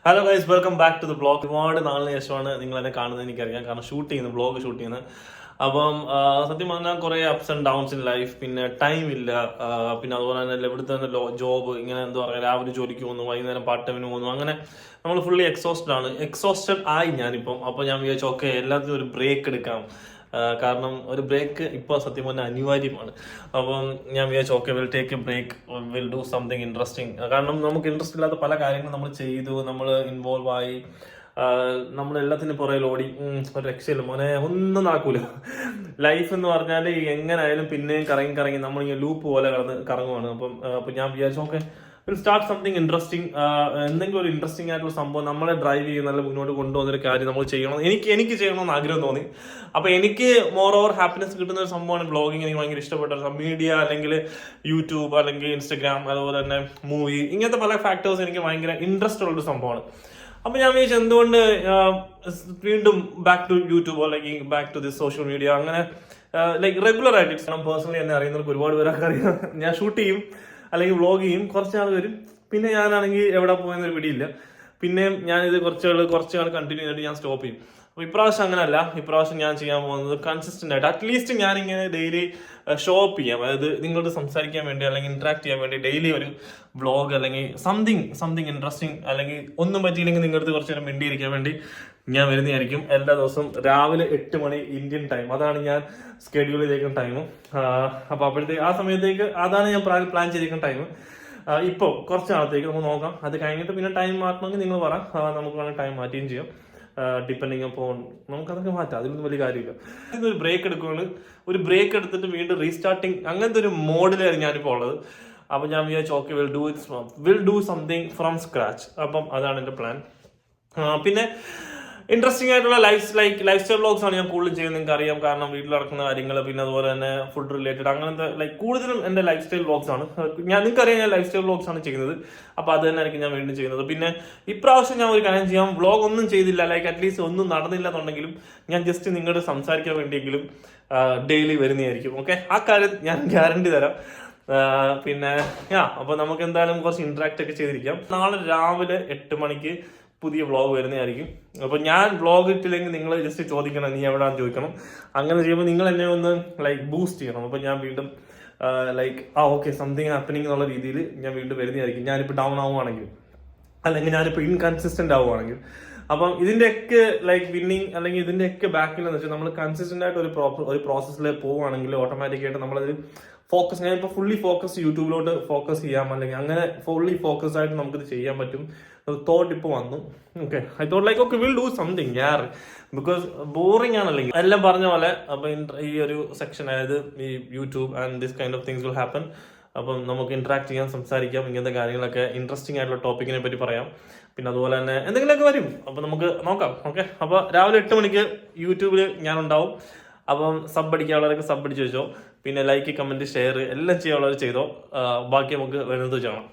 Hello guys, welcome back to the blog. ഒരുപാട് നാളിന് ശേഷമാണ് നിങ്ങൾ എന്നെ കാണുന്നത് എനിക്കറിയാം, കാരണം ബ്ലോഗ് ഷൂട്ട് ചെയ്യുന്നത്. അപ്പം സത്യം പറഞ്ഞാൽ കുറേ ups and downs in life, പിന്നെ ടൈം ഇല്ല, പിന്നെ അതുപോലെ തന്നെ ഇവിടുത്തെ തന്നെ ജോബ്, ഇങ്ങനെ എന്താ പറയുക, രാവിലെ ജോലിക്ക് പോകുന്നു, വൈകുന്നേരം പാർട്ട് ടൈമിന് പോകുന്നു, അങ്ങനെ നമ്മൾ ഫുള്ളി എക്സോസ്റ്റഡ് ആയി ഞാനിപ്പം. അപ്പോൾ ഞാൻ വിചാരിച്ചു ഓക്കെ, എല്ലാത്തിനും ഒരു ബ്രേക്ക് എടുക്കാം. കാരണം ഒരു ബ്രേക്ക് ഇപ്പോൾ സത്യം പറഞ്ഞാൽ അനിവാര്യമാണ്. അപ്പം ഞാൻ വിചാരിച്ചു okay, will take a break, will do something interesting. കാരണം നമുക്ക് ഇൻട്രസ്റ്റ് ഇല്ലാത്ത പല കാര്യങ്ങളും നമ്മൾ ചെയ്തു, നമ്മൾ ഇൻവോൾവ് ആയി, നമ്മൾ എല്ലാത്തിനും പുറകിൽ ഓടി, ഒരു രക്ഷയില്ല മോനെ, ഒന്നും നടക്കൂല. ലൈഫ് എന്ന് പറഞ്ഞാൽ എങ്ങനായാലും പിന്നെയും കറങ്ങി കറങ്ങി നമ്മളിങ്ങനെ ലൂപ്പ് പോലെ കറങ്ങുവാണ്. അപ്പം ഞാൻ വിചാരിച്ചു okay, will start something interesting. എന്തെങ്കിലും ഒരു ഇൻട്രസ്റ്റിംഗ് ആയിട്ടുള്ള സംഭവം നമ്മളെ ഡ്രൈവ് ചെയ്യുന്ന, നല്ല മുന്നോട്ട് കൊണ്ടുപോകുന്നൊരു കാര്യം നമ്മൾ ചെയ്യണം. എനിക്ക് ചെയ്യണമെന്ന് ആഗ്രഹം തോന്നി. അപ്പൊ എനിക്ക് മോർ ഓവർ ഹാപ്പിനെസ് കിട്ടുന്ന ഒരു സംഭവമാണ് ബ്ലോഗിങ്. എനിക്ക് ഭയങ്കര ഇഷ്ടപ്പെട്ട മീഡിയ, അല്ലെങ്കിൽ യൂട്യൂബ്, അല്ലെങ്കിൽ ഇൻസ്റ്റഗ്രാം, അതുപോലെ തന്നെ മൂവി, ഇങ്ങനത്തെ പല ഫാക്ടേഴ്സ് എനിക്ക് ഭയങ്കര ഇൻട്രസ്റ്റ് ഉള്ളൊരു സംഭവമാണ്. അപ്പൊ ഞാൻ വിചാരിച്ചു എന്തുകൊണ്ട് വീണ്ടും ബാക്ക് ടു യൂട്യൂബ്, അല്ലെങ്കിൽ back to this social media, അങ്ങനെ ലൈക്ക് റെഗുലർ ആയിട്ട്. പേഴ്സണലി എന്നെ അറിയുന്നവർക്ക് ഒരുപാട് പേരൊക്കെ അറിയാം. ഞാൻ ഷൂട്ട് ചെയ്യും അല്ലെങ്കിൽ വ്ളോഗ് ചെയ്യും, കുറച്ച് നാൾ വരും, പിന്നെ ഞാനാണെങ്കിൽ എവിടെ പോയെന്നൊരു പിടിയില്ല. പിന്നെ ഞാനിത് കുറച്ച് നാൾ കണ്ടിന്യൂ ചെയ്തിട്ട് ഞാൻ സ്റ്റോപ്പ് ചെയ്യും. അപ്പോൾ ഇപ്രാവശ്യം അങ്ങനെയല്ല. ഇപ്രാവശ്യം ഞാൻ ചെയ്യാൻ പോകുന്നത് കൺസിസ്റ്റന്റ് ആയിട്ട്, അറ്റ്ലീസ്റ്റ് ഞാനിങ്ങനെ ഡെയിലി ഷോ അപ്പ് ചെയ്യാം. അതായത് നിങ്ങളോട് സംസാരിക്കാൻ വേണ്ടി, അല്ലെങ്കിൽ ഇന്ററാക്ട് ചെയ്യാൻ വേണ്ടി ഡെയിലി ഒരു വ്ളോഗ്, അല്ലെങ്കിൽ സംതിങ് ഇൻട്രസ്റ്റിംഗ്, അല്ലെങ്കിൽ ഒന്നും പറ്റിയില്ലെങ്കിൽ നിങ്ങളുടെ കുറച്ച് നേരം മിണ്ടിയിരിക്കാൻ വേണ്ടി ഞാൻ വരുന്നതായിരിക്കും. എല്ലാ ദിവസവും രാവിലെ 8 മണി ഇന്ത്യൻ ടൈം, അതാണ് ഞാൻ സ്കെഡ്യൂൾ ചെയ്തേക്കുന്ന ടൈം. അപ്പോൾ അപ്പോഴത്തേക്ക് ആ സമയത്തേക്ക് അതാണ് ഞാൻ പ്ലാൻ ചെയ്തേക്കുന്ന ടൈം. ഇപ്പോൾ കുറച്ച് നാളത്തേക്ക് നമുക്ക് നോക്കാം. അത് കഴിഞ്ഞിട്ട് പിന്നെ ടൈം മാറ്റണമെങ്കിൽ നിങ്ങൾ പറ, നമുക്ക് വേണമെങ്കിൽ ടൈം മാറ്റുകയും ചെയ്യാം. ഡിപ്പെൻഡിങ് അപ്പോൾ നമുക്കതൊക്കെ മാറ്റാം, അതിലൊന്നും വലിയ കാര്യമില്ല. ഇതൊരു ബ്രേക്ക് എടുക്കുകയാണ്. ഒരു ബ്രേക്ക് എടുത്തിട്ട് വീണ്ടും റീസ്റ്റാർട്ടിങ്, അങ്ങനത്തെ ഒരു മോഡിലാണ് ഞാനിപ്പോൾ ഉള്ളത്. അപ്പം ഞാൻ വിചാരിച്ചു okay, will do something from scratch. അപ്പം അതാണ് എൻ്റെ പ്ലാൻ. പിന്നെ ഇൻട്രസ്റ്റിംഗ് ആയിട്ടുള്ള ലൈഫ് സ്റ്റൈൽ വ്ളോഗ്സ് ആണ് ഞാൻ കൂടുതലും ചെയ്യുന്നത്. നിങ്ങൾക്ക് അറിയാം, കാരണം വീട്ടിൽ നടക്കുന്ന കാര്യങ്ങൾ, പിന്നെ അതുപോലെ തന്നെ ഫുഡ് റിലേറ്റഡ്, അങ്ങനത്തെ കൂടുതലും എൻ്റെ ലൈഫ് സ്റ്റൈൽ വ്ളോഗ്സ് ആണ്. നിങ്ങൾക്കറിയാം, ഞാൻ ലൈഫ് സ്റ്റൈൽ വ്ളോഗ്സ് ആണ് ചെയ്യുന്നത്. അപ്പോൾ അത് തന്നെ ആയിരിക്കും ഞാൻ വീണ്ടും ചെയ്യുന്നത്. പിന്നെ ഇപ്രാവശ്യം ഞാൻ ഒരു കാര്യം ചെയ്യാം, വ്ളോഗ് ഒന്നും ചെയ്തില്ല, അറ്റ്ലീസ്റ്റ് ഒന്നും നടന്നില്ല എന്നുണ്ടെങ്കിലും ഞാൻ ജസ്റ്റ് നിങ്ങളോട് സംസാരിക്കാൻ വേണ്ടിയെങ്കിലും ഡെയിലി വരുന്നതായിരിക്കും. ഓക്കെ, ആ കാര്യം ഞാൻ ഗ്യാരണ്ടി തരാം. പിന്നെ അപ്പോൾ നമുക്ക് എന്തായാലും കുറച്ച് ഇന്ററാക്ട് ഒക്കെ ചെയ്തിരിക്കാം. നാളെ രാവിലെ 8 മണിക്ക് പുതിയ വ്ളോഗ് വരുന്നതായിരിക്കും. അപ്പോൾ ഞാൻ വ്ളോഗ് ഇട്ടില്ലെങ്കിൽ നിങ്ങൾ ജസ്റ്റ് ചോദിക്കണം, നീ എവിടെയാണെന്ന് ചോദിക്കണം. അങ്ങനെ ചെയ്യുമ്പോൾ നിങ്ങൾ എന്നെ ഒന്ന് ബൂസ്റ്റ് ചെയ്യണം. അപ്പോൾ ഞാൻ വീണ്ടും ഓക്കെ, സംതിങ് ഹാപ്പനിങ് എന്നുള്ള രീതിയിൽ ഞാൻ വീണ്ടും വരുന്നതായിരിക്കും. ഞാനിപ്പോൾ ഡൗൺ ആവുകയാണെങ്കിൽ, അല്ലെങ്കിൽ ഞാനിപ്പോൾ ഇൻകൺസിസ്റ്റന്റ് ആവുകയാണെങ്കിൽ. അപ്പം ഇതിന്റെയൊക്കെ വിന്നിങ്, അല്ലെങ്കിൽ ഇതിന്റെയൊക്കെ ബാക്കിൽ എന്ന് വെച്ചാൽ നമ്മൾ കൺസിസ്റ്റന്റ് ആയിട്ട് ഒരു പ്രോസസ്സിൽ പോവുകയാണെങ്കിൽ ഓട്ടോമാറ്റിക്കായിട്ട് നമ്മളത് ഫോക്കസ്, ഞാനിപ്പോൾ ഫുള്ളി ഫോക്കസ് യൂട്യൂബിലോട്ട് ഫോക്കസ് ചെയ്യാം, അല്ലെങ്കിൽ അങ്ങനെ ഫുള്ളി ഫോക്കസ് ആയിട്ട് നമുക്കിത് ചെയ്യാൻ പറ്റും. തോട്ട് ഇപ്പോൾ വന്നു. Okay, I thought okay, will do something യാർ, ബിക്കോസ് ബോറിംഗ് ആണല്ലെങ്കിൽ എല്ലാം പറഞ്ഞ പോലെ. അപ്പം ഈ ഒരു സെക്ഷൻ, അതായത് ഈ YouTube and this kind of things will happen. അപ്പം നമുക്ക് ഇന്ററാക്ട് ചെയ്യാൻ, സംസാരിക്കാം, ഇങ്ങനത്തെ കാര്യങ്ങളൊക്കെ, ഇൻട്രസ്റ്റിംഗ് ആയിട്ടുള്ള ടോപ്പിക്കിനെ പറ്റി പറയാം. പിന്നെ അതുപോലെ തന്നെ എന്തെങ്കിലുമൊക്കെ വരും. അപ്പം നമുക്ക് നോക്കാം. ഓക്കെ, അപ്പോൾ രാവിലെ 8 മണിക്ക് യൂട്യൂബിൽ ഞാനുണ്ടാവും. അപ്പം സബ് അടിക്കാനുള്ളവരൊക്കെ സബ് അടിച്ച് വെച്ചോ. പിന്നെ ലൈക്ക്, കമന്റ്, ഷെയർ എല്ലാം ചെയ്യാനുള്ളവർ ചെയ്തോ. ബാക്കി നമുക്ക് വരുന്നത് ചെയ്യണം.